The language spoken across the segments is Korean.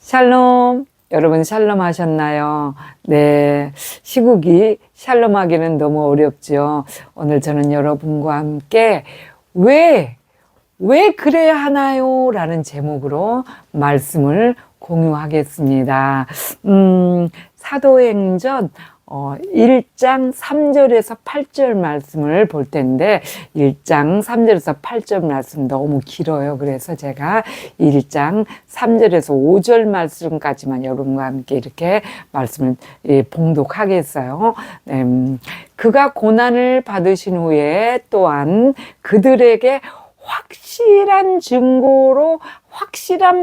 샬롬. 여러분 샬롬 하셨나요? 네. 시국이 샬롬하기는 너무 어렵죠. 오늘 저는 여러분과 함께 왜 그래야 하나요? 라는 제목으로 말씀을 공유하겠습니다. 사도행전 1장 3절에서 8절 말씀을 볼 텐데 1장 3절에서 8절 말씀 너무 길어요. 그래서 제가 1장 3절에서 5절 말씀까지만 여러분과 함께 이렇게 말씀을 봉독하겠어요. 그가 고난을 받으신 후에 또한 그들에게 확실한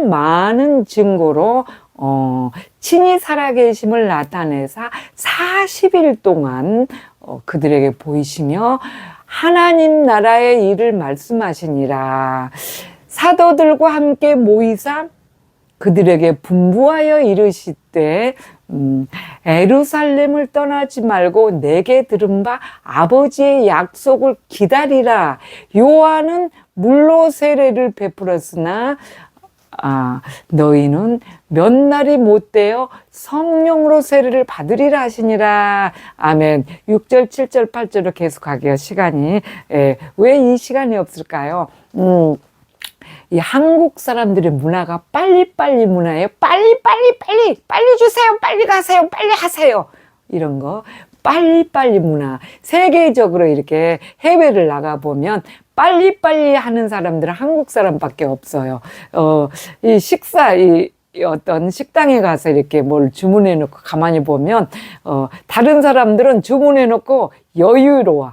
많은 증거로 친히 살아계심을 나타내사 40일 동안 그들에게 보이시며 하나님 나라의 일을 말씀하시니라. 사도들과 함께 모이사 그들에게 분부하여 이르시되 예루살렘을 떠나지 말고 내게 들은 바 아버지의 약속을 기다리라. 요한은 물로 세례를 베풀었으나 너희는 몇 날이 못되어 성령으로 세례를 받으리라 하시니라. 아멘. 6절, 7절, 8절로 계속하기가 시간이 왜 이 시간이 없을까요? 이 한국 사람들의 문화가 빨리빨리 문화예요. 빨리 주세요. 빨리 가세요. 빨리 하세요. 이런 거 빨리빨리 문화. 세계적으로 이렇게 해외를 나가보면 빨리빨리 하는 사람들은 한국 사람밖에 없어요. 어떤 식당에 가서 이렇게 뭘 주문해 놓고 가만히 보면, 다른 사람들은 주문해 놓고 여유로워.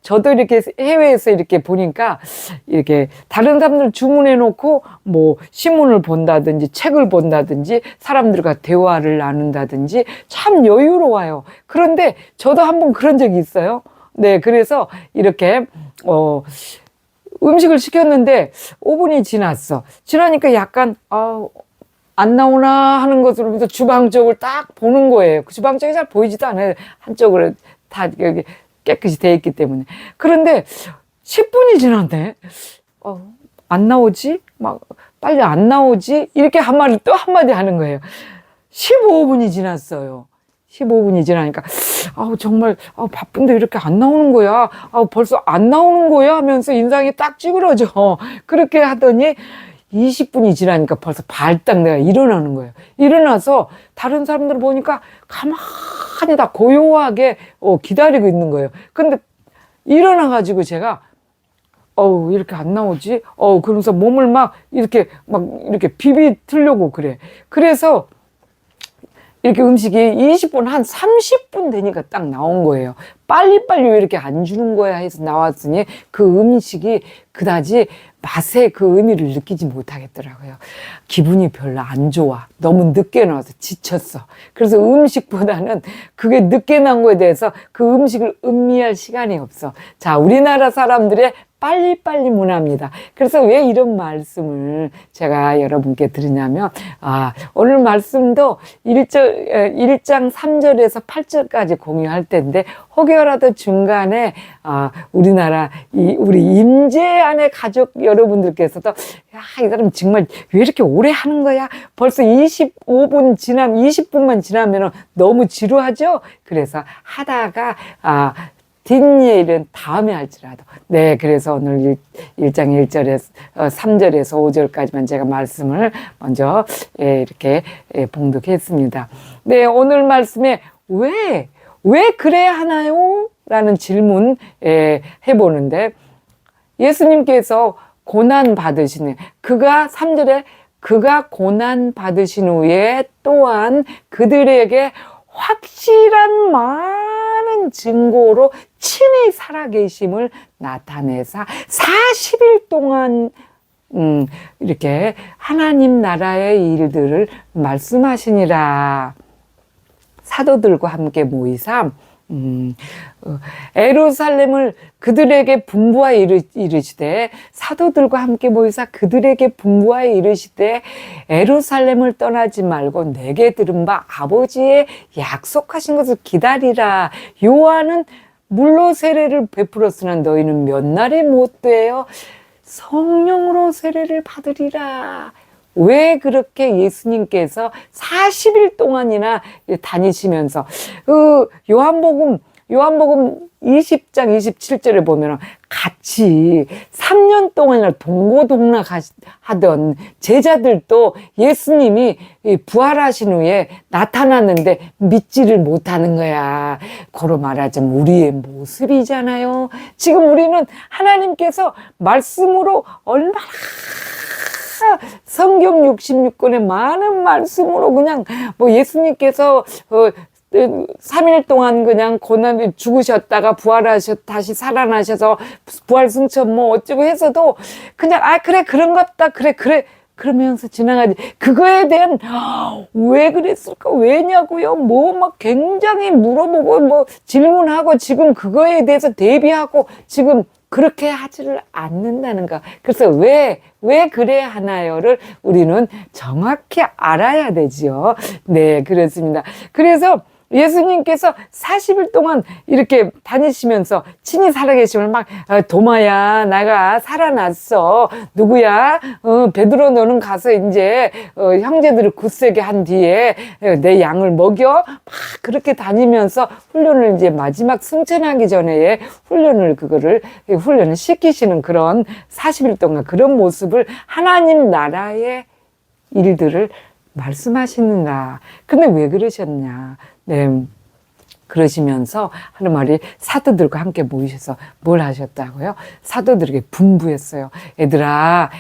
저도 이렇게 해외에서 이렇게 보니까, 이렇게 다른 사람들 주문해 놓고, 뭐, 신문을 본다든지, 책을 본다든지, 사람들과 대화를 나눈다든지, 참 여유로워요. 그런데 저도 한번 그런 적이 있어요. 네, 그래서 이렇게, 음식을 시켰는데 5분이 지났어. 지나니까 약간, 안 나오나 하는 것으로부터 주방 쪽을 딱 보는 거예요. 그 주방 쪽이 잘 보이지도 않아요. 한쪽으로 다 여기 깨끗이 돼 있기 때문에. 그런데 10분이 지났네. 안 나오지? 빨리 안 나오지? 이렇게 또 한마디 하는 거예요. 15분이 지났어요. 15분이 지나니까, 정말, 바쁜데 이렇게 안 나오는 거야. 벌써 안 나오는 거야 하면서 인상이 딱 찌그러져. 그렇게 하더니 20분이 지나니까 벌써 발딱 내가 일어나는 거예요. 일어나서 다른 사람들 보니까 가만히 다 고요하게 기다리고 있는 거예요. 근데 일어나가지고 제가 이렇게 안 나오지? 그러면서 몸을 이렇게 비비틀려고 그래. 그래서 이렇게 음식이 20분, 한 30분 되니까 딱 나온 거예요. 빨리빨리 왜 이렇게 안 주는 거야 해서 나왔으니 그 음식이 그다지 맛의 그 의미를 느끼지 못하겠더라고요. 기분이 별로 안 좋아. 너무 늦게 나와서 지쳤어. 그래서 음식보다는 그게 늦게 나온 거에 대해서 그 음식을 음미할 시간이 없어. 자, 우리나라 사람들의 빨리빨리 문화입니다. 그래서 왜 이런 말씀을 제가 여러분께 드리냐면, 오늘 말씀도 1장 3절에서 8절까지 공유할 텐데, 혹여라도 중간에, 우리 임재안의 가족 여러분들께서도, 이 사람 정말 왜 이렇게 오래 하는 거야? 벌써 20분만 지나면 너무 지루하죠? 그래서 하다가, 뒷일은 다음에 할지라도. 네, 그래서 오늘 1장 1절에서 3절에서 5절까지만 제가 말씀을 먼저 이렇게 봉독했습니다. 네, 오늘 말씀에 왜 그래야 하나요? 라는 질문 해보는데, 예수님께서 고난 받으시는, 3절에 그가 고난 받으신 후에 또한 그들에게 확실한 많은 증거로 친히 살아계심을 나타내사 40일 동안 이렇게 하나님 나라의 일들을 말씀하시니라. 사도들과 함께 모이사 예루살렘을 그들에게 분부하여 이르시되, 사도들과 함께 모이사 그들에게 분부하여 이르시되 예루살렘을 떠나지 말고 내게 들은 바 아버지의 약속하신 것을 기다리라. 요한은 물로 세례를 베풀었으나 너희는 몇 날이 못되어 성령으로 세례를 받으리라. 왜 그렇게 예수님께서 40일 동안이나 다니시면서 요한복음 20장 27절에 보면 같이 3년 동안이나 동고동락 하던 제자들도 예수님이 부활하신 후에 나타났는데 믿지를 못하는 거야. 고로 말하자면 우리의 모습이잖아요. 지금 우리는 하나님께서 말씀으로 얼마나 성경 66권의 많은 말씀으로 그냥 뭐 예수님께서 3일 동안 그냥 고난을 죽으셨다가 다시 살아나셔서 부활 승천 뭐 어쩌고 해서도 그냥 그래 그런갑다 그래 그러면서 지나가지. 그거에 대한 왜 그랬을까 왜냐고요 뭐 막 굉장히 물어보고 뭐 질문하고 지금 그거에 대해서 대비하고 지금 그렇게 하지를 않는다는 거. 그래서 왜 그래야 하나요를 우리는 정확히 알아야 되지요. 네, 그렇습니다. 그래서 예수님께서 40일 동안 이렇게 다니시면서 친히 살아계시면 막 도마야 나가 살아났어 누구야 베드로 너는 가서 이제 형제들을 굳세게 한 뒤에 내 양을 먹여 막 그렇게 다니면서 훈련을 이제 마지막 승천하기 전에 훈련을 시키시는 그런 40일 동안 그런 모습을 하나님 나라의 일들을 말씀하시느라. 근데 왜 그러셨냐? 네. 그러시면서 하는 말이 사도들과 함께 모이셔서 뭘 하셨다고요? 사도들에게 분부했어요. 얘들아,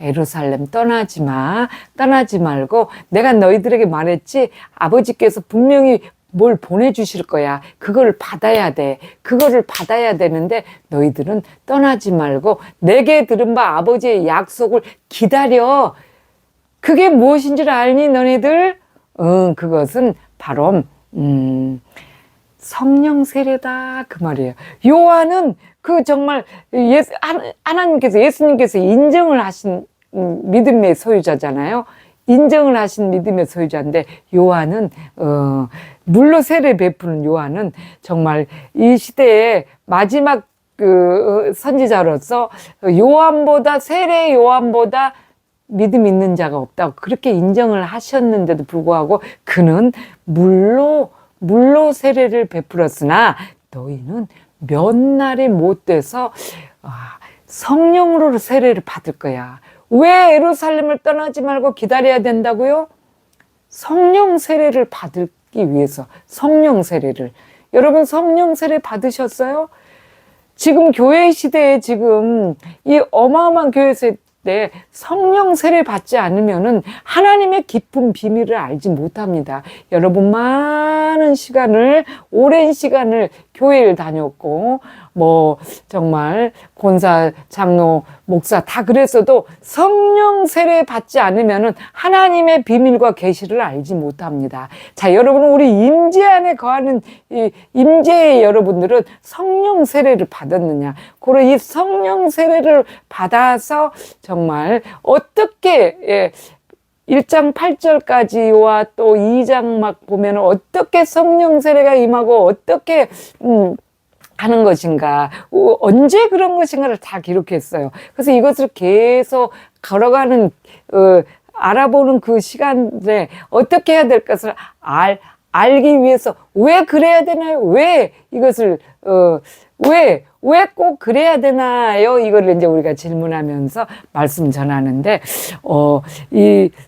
예루살렘 떠나지 말고 내가 너희들에게 말했지? 아버지께서 분명히 뭘 보내주실 거야. 그거를 받아야 되는데 너희들은 떠나지 말고 내게 들은 바 아버지의 약속을 기다려. 그게 무엇인지를 알니 너네들? 그것은 바로 성령 세례다 그 말이에요. 요한은 그 정말 하나님께서 예수님께서 인정을 하신 믿음의 소유자잖아요. 인정을 하신 믿음의 소유자인데 요한은 물로 세례 베푸는 요한은 정말 이 시대의 마지막 그 선지자로서 세례 요한보다 믿음 있는 자가 없다고 그렇게 인정을 하셨는데도 불구하고 그는 물로 세례를 베풀었으나 너희는 몇 날이 못 돼서 성령으로 세례를 받을 거야. 왜 예루살렘을 떠나지 말고 기다려야 된다고요? 성령 세례를 받기 위해서. 성령 세례를. 여러분 성령 세례 받으셨어요? 지금 교회 시대에 지금 이 어마어마한 교회 때 성령 세례 받지 않으면은 하나님의 깊은 비밀을 알지 못합니다. 여러분 오랜 시간을 교회를 다녔고 뭐 정말 권사, 장로, 목사 다 그랬어도 성령 세례 받지 않으면은 하나님의 비밀과 계시를 알지 못합니다. 자, 여러분 우리 임재 안에 거하는 이 임재의 여러분들은 성령 세례를 받았느냐? 그리고 이 성령 세례를 받아서 정말 어떻게 1장 8절까지와 또 2장 막 보면 어떻게 성령 세례가 임하고 어떻게 하는 것인가, 언제 그런 것인가를 다 기록했어요. 그래서 이것을 계속 걸어가는 알아보는 그 시간에 어떻게 해야 될 것을 알기 위해서 왜 그래야 되나요? 왜 이것을 왜 꼭 그래야 되나요? 이걸 이제 우리가 질문하면서 말씀 전하는데,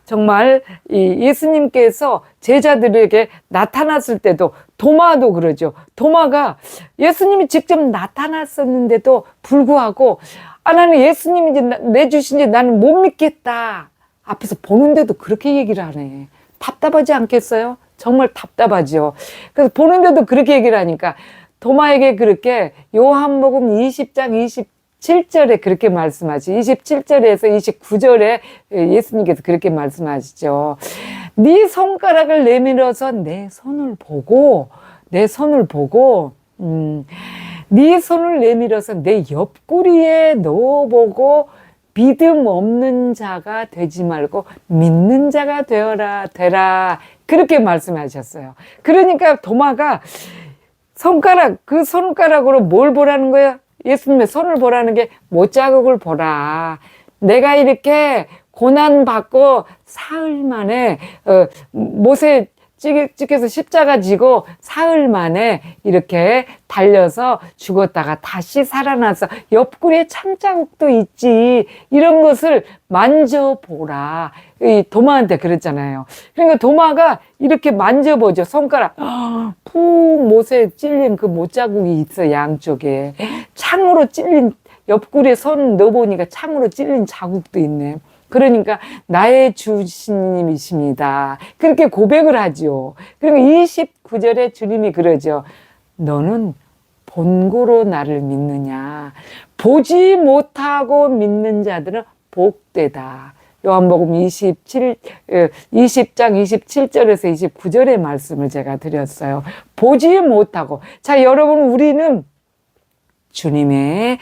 정말 예수님께서 제자들에게 나타났을 때도 도마도 그러죠. 도마가 예수님이 직접 나타났었는데도 불구하고, 나는 예수님이 내주신지 나는 못 믿겠다. 앞에서 보는데도 그렇게 얘기를 하네. 답답하지 않겠어요? 정말 답답하죠. 그래서 보는데도 그렇게 얘기를 하니까, 도마에게 그렇게 요한복음 20장 27절에 그렇게 말씀하시죠. 27절에서 29절에 예수님께서 그렇게 말씀하시죠. 네 손가락을 내밀어서 내 손을 보고 네 손을 내밀어서 내 옆구리에 넣어보고 믿음 없는 자가 되지 말고 믿는 자가 되라. 그렇게 말씀하셨어요. 그러니까 도마가 그 손가락으로 뭘 보라는 거예요? 예수님의 손을 보라는 게 못자국을 보라. 내가 이렇게 고난받고 사흘 만에 못에 찍혀서 십자가 지고 사흘 만에 이렇게 달려서 죽었다가 다시 살아나서 옆구리에 창자국도 있지, 이런 것을 만져보라. 이 도마한테 그랬잖아요. 그러니까 도마가 이렇게 만져보죠. 손가락 푹 못에 찔린 그 못자국이 있어. 양쪽에 창으로 찔린, 옆구리에 손 넣어보니까 창으로 찔린 자국도 있네. 그러니까 나의 주님이십니다. 그렇게 고백을 하죠. 그리고 29절에 주님이 그러죠. 너는 본고로 나를 믿느냐. 보지 못하고 믿는 자들은 복되다. 요한복음 20장 27절에서 29절의 말씀을 제가 드렸어요. 보지 못하고. 자, 여러분, 우리는 주님의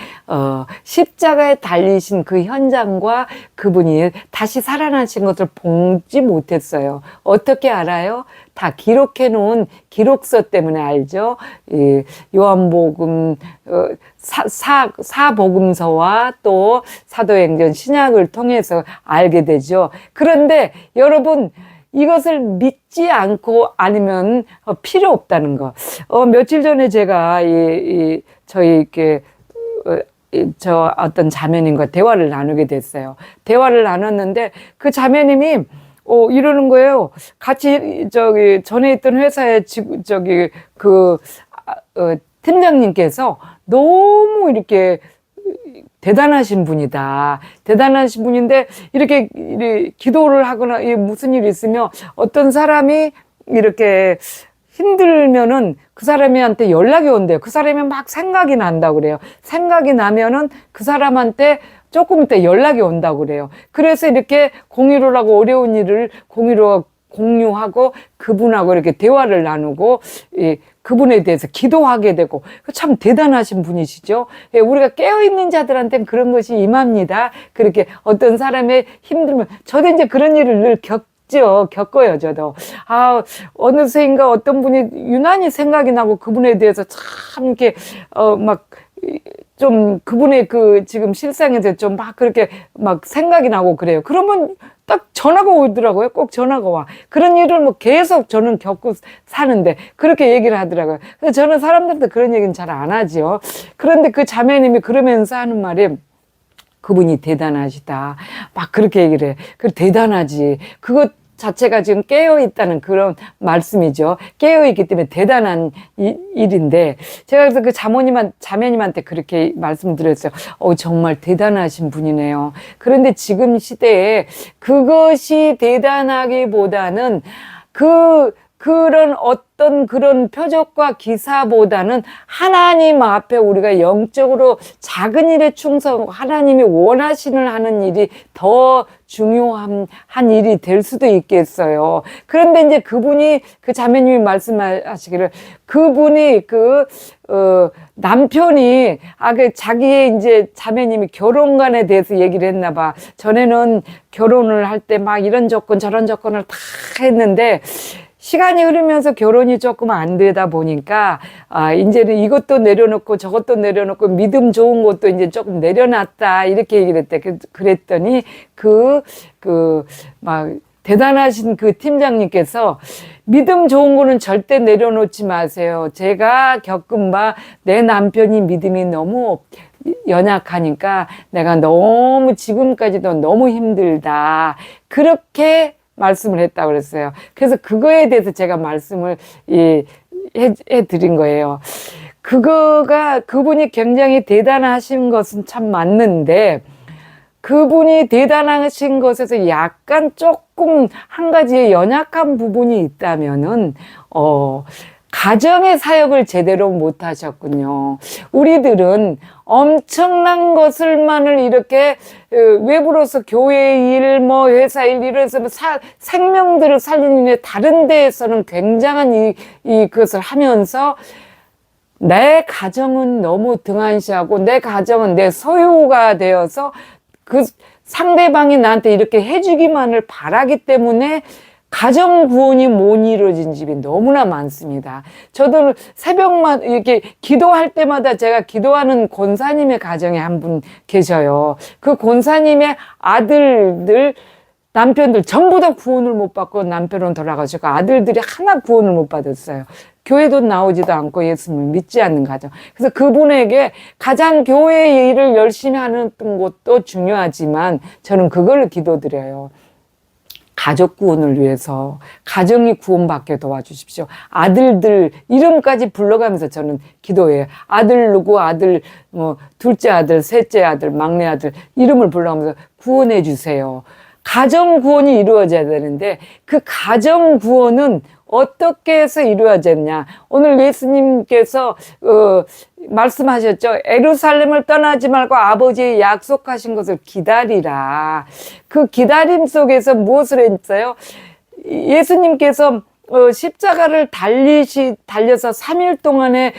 십자가에 달리신 그 현장과 그분이 다시 살아나신 것을 보지 못했어요. 어떻게 알아요? 다 기록해 놓은 기록서 때문에 알죠. 요한복음 사복음서와 또 사도행전 신약을 통해서 알게 되죠. 그런데 여러분, 이것을 믿지 않고 아니면 필요 없다는 거. 며칠 전에 제가 저희 이렇게 저 어떤 자매님과 대화를 나누게 됐어요. 대화를 나눴는데 그 자매님이 이러는 거예요. 같이 전에 있던 회사에 팀장님께서 너무 이렇게 대단하신 분이다. 대단하신 분인데 이렇게 기도를 하거나 무슨 일이 있으면 어떤 사람이 이렇게 힘들면은 그 사람한테 연락이 온대요. 그 사람이 막 생각이 난다고 그래요. 생각이 나면은 그 사람한테 조금 있다 연락이 온다고 그래요. 그래서 이렇게 공유를 하고 어려운 일을 공유하고 그분하고 이렇게 대화를 나누고 그분에 대해서 기도하게 되고, 참 대단하신 분이시죠. 우리가 깨어있는 자들한테는 그런 것이 임합니다. 그렇게 어떤 사람의 힘들면, 저도 이제 그런 일을 늘 겪어요, 저도. 어느새인가 어떤 분이 유난히 생각이 나고 그분에 대해서 참 이렇게, 좀 그분의 지금 실상에서 좀 막 그렇게 막 생각이 나고 그래요. 그러면 딱 전화가 오더라고요. 꼭 전화가 와. 그런 일을 뭐 계속 저는 겪고 사는데 그렇게 얘기를 하더라고요. 그래서 저는 사람들한테 그런 얘기는 잘 안 하지요. 그런데 그 자매님이 그러면서 하는 말이, 그분이 대단하시다. 막 그렇게 얘기를 해. 대단하지. 그것 자체가 지금 깨어있다는 그런 말씀이죠. 깨어있기 때문에 대단한 일인데, 제가 그래서 그 자매님한테 그렇게 말씀드렸어요. 정말 대단하신 분이네요. 그런데 지금 시대에 그것이 대단하기보다는 그런 어떤 그런 표적과 기사보다는 하나님 앞에 우리가 영적으로 작은 일에 충성하고 하나님이 원하시는 하는 일이 더 중요한 일이 될 수도 있겠어요. 그런데 이제 그분이, 그 자매님이 말씀하시기를, 그분이 남편이 자기의 이제 자매님이 결혼관에 대해서 얘기를 했나 봐. 전에는 결혼을 할 때 막 이런 조건 저런 조건을 다 했는데 시간이 흐르면서 결혼이 조금 안 되다 보니까, 이제는 이것도 내려놓고 저것도 내려놓고 믿음 좋은 것도 이제 조금 내려놨다. 이렇게 얘기를 했대. 그랬더니, 대단하신 그 팀장님께서 믿음 좋은 거는 절대 내려놓지 마세요. 제가 겪은 바 내 남편이 믿음이 너무 연약하니까 내가 너무 지금까지도 너무 힘들다. 그렇게 말씀을 했다고 그랬어요. 그래서 그거에 대해서 제가 말씀을 해드린 거예요. 그분이 굉장히 대단하신 것은 참 맞는데, 그분이 대단하신 것에서 약간 조금 한 가지의 연약한 부분이 있다면은, 가정의 사역을 제대로 못 하셨군요. 우리들은 엄청난 것을만을 이렇게 외부로서 교회 일, 회사 일, 이래서 생명들을 살리는 일, 다른 데에서는 굉장한 그것을 하면서 내 가정은 너무 등한시하고 내 가정은 내 소유가 되어서 그 상대방이 나한테 이렇게 해주기만을 바라기 때문에 가정 구원이 못 이루어진 집이 너무나 많습니다. 저도 새벽마다 이렇게 기도할 때마다 제가 기도하는 권사님의 가정에 한 분 계셔요. 그 권사님의 아들들, 남편들 전부 다 구원을 못 받고 남편은 돌아가시고 아들들이 하나 구원을 못 받았어요. 교회도 나오지도 않고 예수님을 믿지 않는 가정. 그래서 그분에게 가장 교회의 일을 열심히 하는 것도 중요하지만 저는 그걸 기도드려요. 가족 구원을 위해서 가정이 구원받게 도와주십시오. 아들들 이름까지 불러가면서 저는 기도해요. 아들 누구, 아들 뭐 둘째 아들, 셋째 아들, 막내 아들 이름을 불러가면서 구원해 주세요. 가정 구원이 이루어져야 되는데 그 가정 구원은 어떻게 해서 이루어졌냐. 오늘 예수님께서 말씀하셨죠. 예루살렘을 떠나지 말고 아버지의 약속하신 것을 기다리라. 그 기다림 속에서 무엇을 했어요? 예수님께서 십자가를 달려서 3일 동안에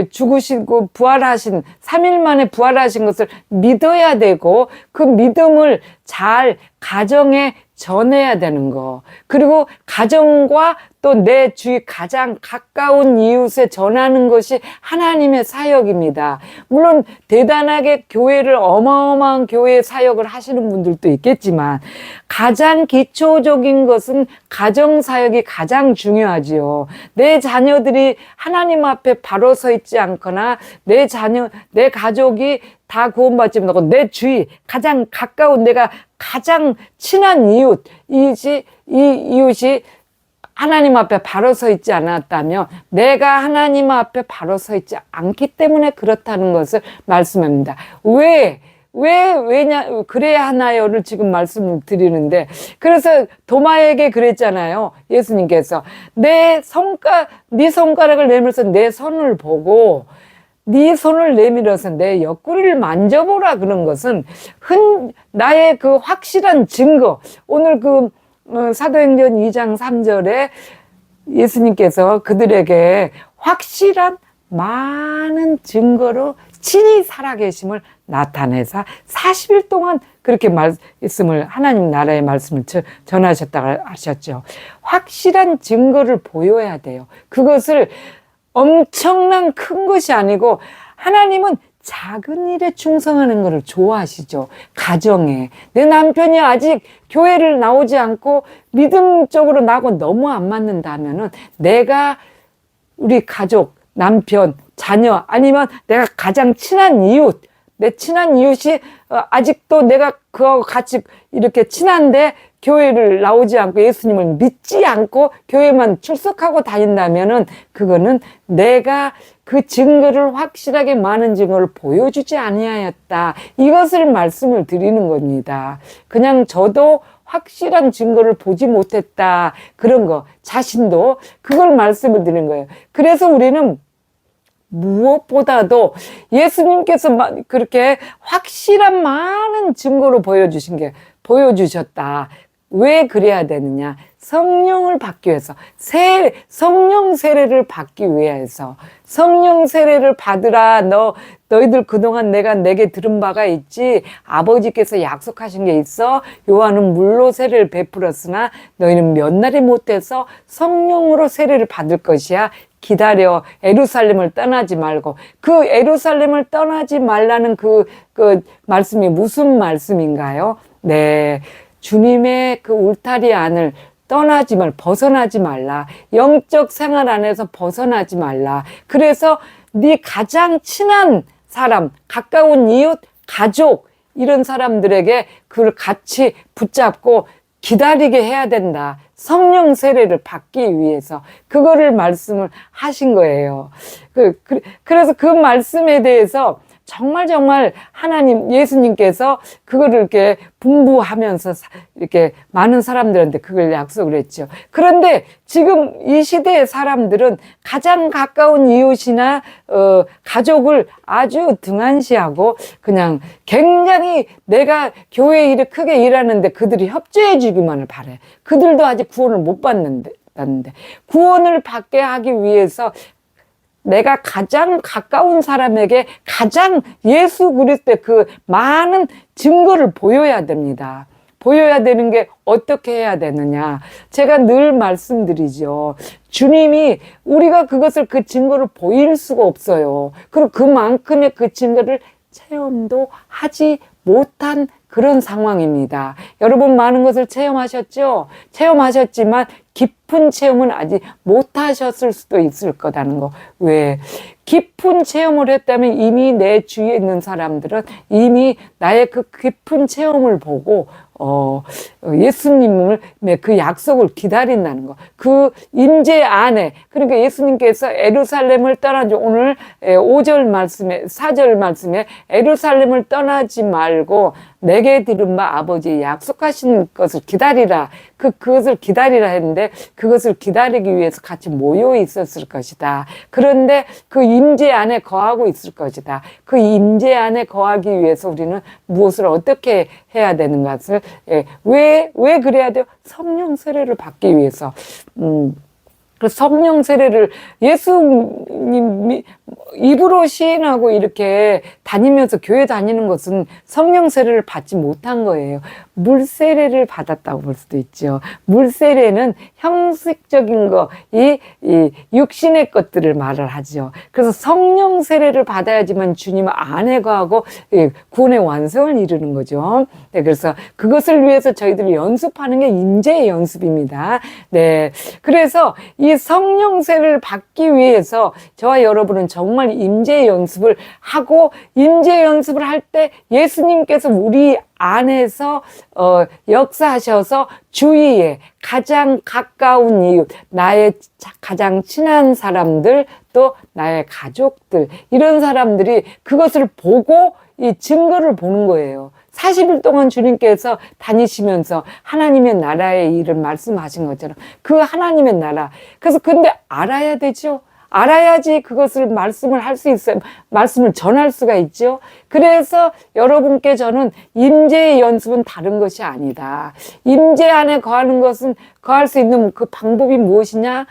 죽으시고 부활하신 3일 만에 부활하신 것을 믿어야 되고 그 믿음을 잘 가정에 전해야 되는 거. 그리고 가정과 또 내 주위 가장 가까운 이웃에 전하는 것이 하나님의 사역입니다. 물론 대단하게 교회를 어마어마한 교회 사역을 하시는 분들도 있겠지만 가장 기초적인 것은 가정 사역이 가장 중요하지요. 내 자녀들이 하나님 앞에 바로 서 있지 않거나 내 자녀, 내 가족이 다 구원받지 못하고 내 주위 가장 가까운 내가 가장 친한 이웃이 하나님 앞에 바로 서 있지 않았다면 내가 하나님 앞에 바로 서 있지 않기 때문에 그렇다는 것을 말씀합니다. 왜냐, 그래야 하나요를 지금 말씀을 드리는데, 그래서 도마에게 그랬잖아요. 예수님께서. 네 손가락을 내밀어서 내 손을 보고, 네 손을 내밀어서 내 옆구리를 만져보라 그런 것은 나의 그 확실한 증거. 오늘 사도행전 2장 3절에 예수님께서 그들에게 확실한 많은 증거로 친히 살아계심을 나타내사 40일 동안 그렇게 말씀을 하나님 나라의 말씀을 전하셨다고 하셨죠. 확실한 증거를 보여야 돼요. 그것을 엄청난 큰 것이 아니고 하나님은 작은 일에 충성하는 것을 좋아하시죠. 가정에 내 남편이 아직 교회를 나오지 않고 믿음적으로 나하고 너무 안 맞는다면은 내가 우리 가족, 남편, 자녀 아니면 내가 가장 친한 이웃, 내 친한 이웃이 아직도 내가 그하고 같이 이렇게 친한데 교회를 나오지 않고 예수님을 믿지 않고 교회만 출석하고 다닌다면은 그거는 내가 그 증거를 확실하게 많은 증거를 보여주지 아니하였다. 이것을 말씀을 드리는 겁니다. 그냥 저도 확실한 증거를 보지 못했다. 그런 거 자신도 그걸 말씀을 드리는 거예요. 그래서 우리는 무엇보다도 예수님께서 그렇게 확실한 많은 증거로 보여주셨다. 왜 그래야 되느냐? 성령을 받기 위해서, 성령 세례를 받기 위해서, 성령 세례를 받으라. 너희들 그동안 내게 들은 바가 있지. 아버지께서 약속하신 게 있어. 요한은 물로 세례를 베풀었으나 너희는 몇 날이 못해서 성령으로 세례를 받을 것이야. 기다려. 에루살렘을 떠나지 말고. 그 에루살렘을 떠나지 말라는 그 말씀이 무슨 말씀인가요? 네. 주님의 그 울타리 안을 벗어나지 말라. 영적 생활 안에서 벗어나지 말라. 그래서 네 가장 친한 사람, 가까운 이웃, 가족 이런 사람들에게 그걸 같이 붙잡고 기다리게 해야 된다. 성령 세례를 받기 위해서 그거를 말씀을 하신 거예요. 그래서 그 말씀에 대해서 정말 하나님 예수님께서 그거를 이렇게 분부하면서 이렇게 많은 사람들한테 그걸 약속을 했죠. 그런데 지금 이 시대의 사람들은 가장 가까운 이웃이나 가족을 아주 등한시하고 그냥 굉장히 내가 교회 일을 크게 일하는데 그들이 협조해 주기만을 바래. 그들도 아직 구원을 못 받는데 구원을 받게 하기 위해서 내가 가장 가까운 사람에게 가장 예수 그리스도의 그 많은 증거를 보여야 됩니다. 보여야 되는 게 어떻게 해야 되느냐. 제가 늘 말씀드리죠. 주님이 우리가 그것을 그 증거를 보일 수가 없어요. 그리고 그만큼의 그 증거를 체험도 하지 못한 그런 상황입니다. 여러분 많은 것을 체험하셨죠? 체험하셨지만 깊은 체험은 아직 못하셨을 수도 있을 거라는 거. 왜? 깊은 체험을 했다면 이미 내 주위에 있는 사람들은 이미 나의 그 깊은 체험을 보고 예수님을 그 약속을 기다린다는 거. 그 임재 안에 그러니까 예수님께서 예루살렘을 떠나지 오늘 5절 말씀에 4절 말씀에 예루살렘을 떠나지 말고 내게 들은 바 아버지 약속하신 것을 기다리라. 그것을 기다리라 했는데 그것을 기다리기 위해서 같이 모여 있었을 것이다. 그런데 그 임재 안에 거하고 있을 것이다. 그 임재 안에 거하기 위해서 우리는 무엇을 어떻게 해야 되는 것을 왜 그래야 돼요? 성령 세례를 받기 위해서. 그 성령 세례를 예수님 입으로 시인하고 이렇게 다니면서 교회 다니는 것은 성령 세례를 받지 못한 거예요. 물 세례를 받았다고 볼 수도 있죠. 물 세례는 형식적인 거, 이 육신의 것들을 말을 하죠. 그래서 성령 세례를 받아야지만 주님 안에 거하고 구원의 완성을 이루는 거죠. 네, 그래서 그것을 위해서 저희들이 연습하는 게 임재의 연습입니다. 네, 그래서 이 성령 세례를 받기 위해서 저와 여러분은 정말 임재 연습을 하고 임재 연습을 할 때 예수님께서 우리 안에서 역사하셔서 주위에 가장 가까운 이웃, 나의 가장 친한 사람들, 또 나의 가족들 이런 사람들이 그것을 보고 이 증거를 보는 거예요. 40일 동안 주님께서 다니시면서 하나님의 나라의 일을 말씀하신 것처럼 그 하나님의 나라. 그래서 근데 알아야 되죠. 알아야지 그것을 말씀을 할 수 있어요. 말씀을 전할 수가 있죠. 그래서 여러분께 저는 임재의 연습은 다른 것이 아니다. 임재 안에 거하는 것은 거할 수 있는 그 방법이 무엇이냐?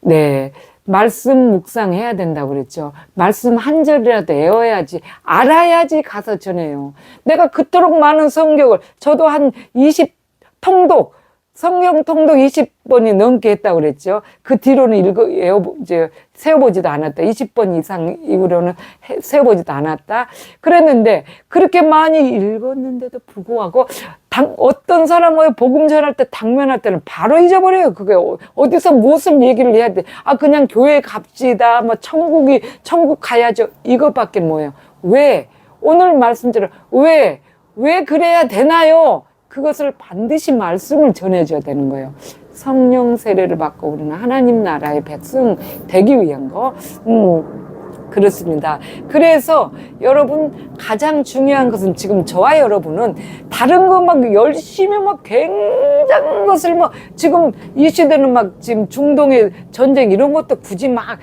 네. 말씀 묵상해야 된다고 그랬죠. 말씀 한 절이라도 외워야지, 알아야지 가서 전해요. 내가 그토록 많은 성경을, 저도 한 20통독, 성경 통독 20번이 넘게 했다고 그랬죠. 그 뒤로는 세어보지도 않았다. 20번 이상 이후로는 세어보지도 않았다. 그랬는데, 그렇게 많이 읽었는데도 불구하고, 어떤 사람과의 복음 전할 때, 당면할 때는 바로 잊어버려요. 그게 어디서 무엇을 얘기를 해야 돼. 그냥 교회 갑시다. 천국 가야죠. 이것밖에 뭐예요. 왜? 오늘 말씀대로, 왜 그래야 되나요? 그것을 반드시 말씀을 전해줘야 되는 거예요. 성령 세례를 받고 우리는 하나님 나라의 백성 되기 위한 거. 그렇습니다. 그래서 여러분 가장 중요한 것은 지금 저와 여러분은 다른 거 막 열심히 막 굉장한 것을 막 지금 이 시대는 막 지금 중동의 전쟁 이런 것도 굳이 막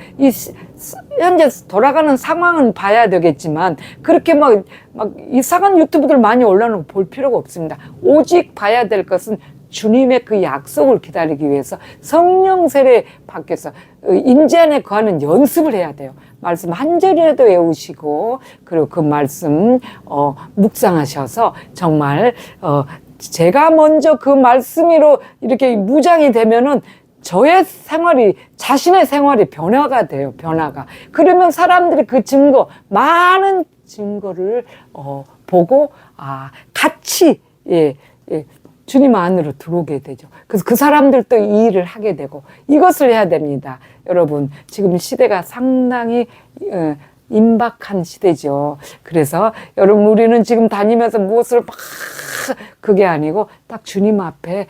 현재 돌아가는 상황은 봐야 되겠지만 그렇게 막 이상한 유튜브들 많이 올라오는 거 볼 필요가 없습니다. 오직 봐야 될 것은 주님의 그 약속을 기다리기 위해서 성령 세례 밖에서 임재 안에 거하는 연습을 해야 돼요. 말씀 한 절이라도 외우시고 그리고 그 말씀 묵상하셔서 정말 제가 먼저 그 말씀으로 이렇게 무장이 되면은 저의 생활이 자신의 생활이 변화가 돼요. 변화가. 그러면 사람들이 그 증거 많은 증거를 보고 같이 주님 안으로 들어오게 되죠. 그래서 그 사람들도 이 일을 하게 되고 이것을 해야 됩니다. 여러분 지금 시대가 상당히 임박한 시대죠. 그래서 여러분 우리는 지금 다니면서 무엇을 막 그게 아니고 딱 주님 앞에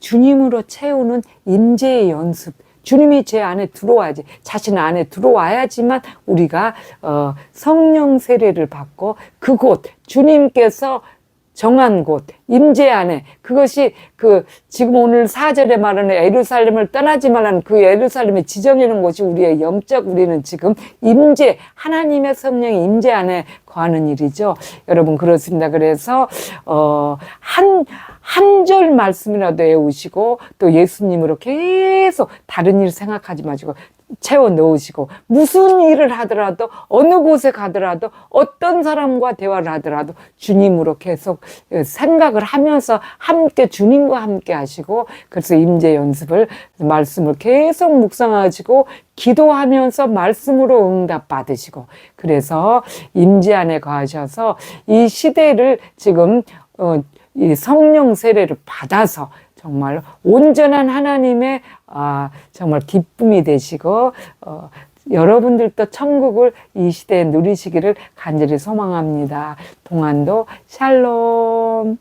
주님으로 채우는 임재의 연습. 주님이 제 안에 들어와야지, 자신 안에 들어와야지만 우리가 성령 세례를 받고 그곳 주님께서 정한 곳, 임재 안에 그것이 지금 오늘 4절에 말하는 예루살렘을 떠나지 말라는 그 예루살렘에 지정해놓은 곳이 우리의 영적 우리는 지금 임재, 하나님의 성령이 임재 안에 거하는 일이죠. 여러분 그렇습니다. 그래서 한 절 말씀이라도 외우시고 또 예수님으로 계속 다른 일 생각하지 마시고 채워 넣으시고, 무슨 일을 하더라도, 어느 곳에 가더라도, 어떤 사람과 대화를 하더라도 주님으로 계속 생각을 하면서 함께 주님과 함께 하시고, 그래서 임재 연습을, 말씀을 계속 묵상하시고 기도하면서 말씀으로 응답 받으시고, 그래서 임재 안에 거하셔서 이 시대를 지금 이 성령 세례를 받아서 정말 온전한 하나님의 정말 기쁨이 되시고 여러분들도 천국을 이 시대에 누리시기를 간절히 소망합니다. 동안도 샬롬.